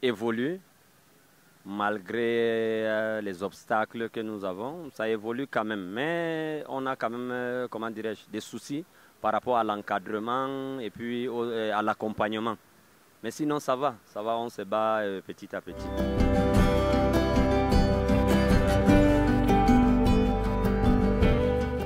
évolue malgré les obstacles que nous avons. Ça évolue quand même, mais on a quand même, comment dirais-je, des soucis par rapport à l'encadrement et puis à l'accompagnement. Mais sinon ça va, on se bat petit à petit.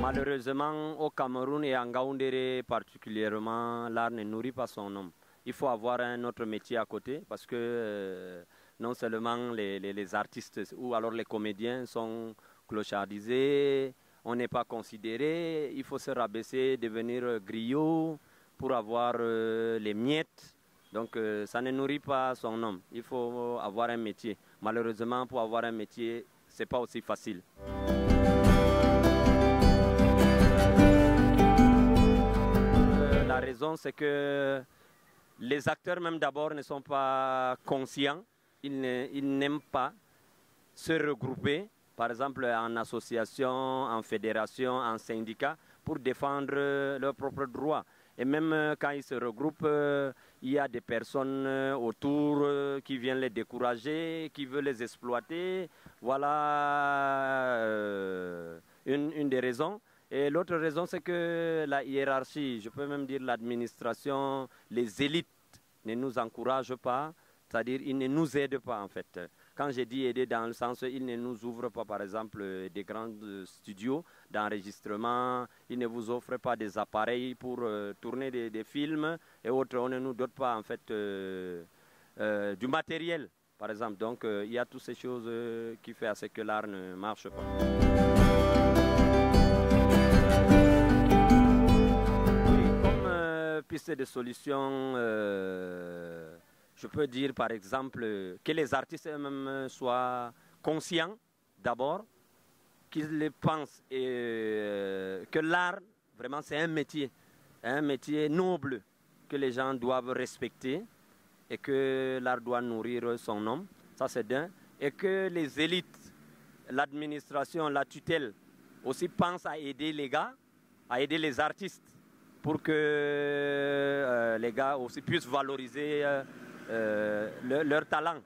Malheureusement, au Cameroun et en Ngaoundéré particulièrement, l'art ne nourrit pas son homme. Il faut avoir un autre métier à côté parce que non seulement les artistes ou alors les comédiens sont clochardisés, on n'est pas considéré, il faut se rabaisser, devenir griot pour avoir les miettes. Donc ça ne nourrit pas son homme. Il faut avoir un métier. Malheureusement, pour avoir un métier, ce n'est pas aussi facile. La raison, c'est que les acteurs même d'abord ne sont pas conscients. Ils n'aiment pas se regrouper, par exemple en association, en fédération, en syndicat, pour défendre leurs propres droits. Et même quand ils se regroupent, il y a des personnes autour qui viennent les décourager, qui veulent les exploiter. Voilà une des raisons. Et l'autre raison, c'est que la hiérarchie, je peux même dire l'administration, les élites ne nous encouragent pas, c'est-à-dire ils ne nous aident pas en fait. Quand j'ai dit aider dans le sens, ils ne nous ouvrent pas par exemple des grands studios d'enregistrement, ils ne vous offrent pas des appareils pour tourner des films et autres, on ne nous donne pas en fait du matériel par exemple. Donc il y a toutes ces choses qui font à ce que l'art ne marche pas. Piste de solution, je peux dire par exemple que les artistes eux-mêmes soient conscients d'abord, qu'ils pensent que l'art, vraiment c'est un métier noble que les gens doivent respecter et que l'art doit nourrir son homme, ça c'est d'un, et que les élites, l'administration, la tutelle aussi pensent à aider les gars, à aider les artistes, pour que les gars aussi puissent valoriser leur talent.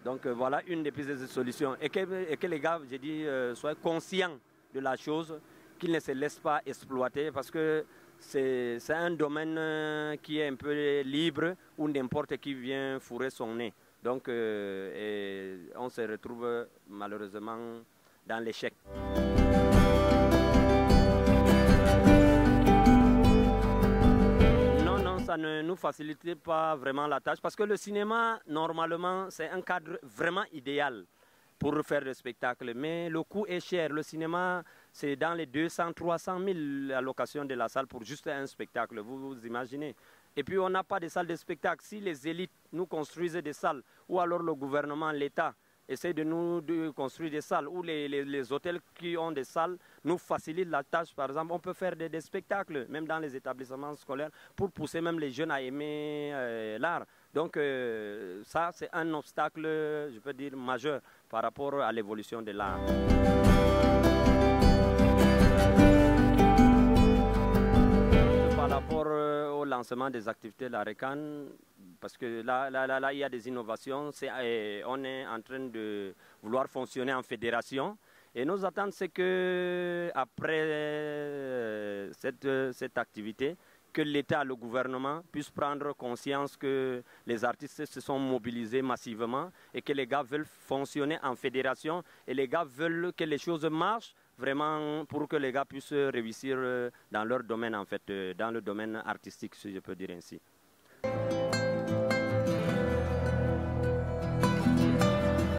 Donc voilà une des pistes de solution. Et que les gars, j'ai dit, soient conscients de la chose, qu'ils ne se laissent pas exploiter, parce que c'est un domaine qui est un peu libre, où n'importe qui vient fourrer son nez. Donc on se retrouve malheureusement dans l'échec. Ça ne nous facilite pas vraiment la tâche parce que le cinéma, normalement, c'est un cadre vraiment idéal pour faire le spectacle. Mais le coût est cher. Le cinéma, c'est dans les 200 300 000 la location de la salle pour juste un spectacle. Vous imaginez. Et puis, on n'a pas de salle de spectacle. Si les élites nous construisent des salles, ou alors le gouvernement, l'État, essaie de construire des salles, ou les hôtels qui ont des salles nous facilitent la tâche. Par exemple, on peut faire des spectacles, même dans les établissements scolaires, pour pousser même les jeunes à aimer l'art. Donc ça, c'est un obstacle, je peux dire, majeur par rapport à l'évolution de l'art. Par rapport au lancement des activités de la RECAN, parce que là, il y a des innovations. On est en train de vouloir fonctionner en fédération. Et nos attentes, c'est que après cette activité, que l'État, le gouvernement puissent prendre conscience que les artistes se sont mobilisés massivement et que les gars veulent fonctionner en fédération et les gars veulent que les choses marchent vraiment pour que les gars puissent réussir dans leur domaine, en fait, dans le domaine artistique, si je peux dire ainsi.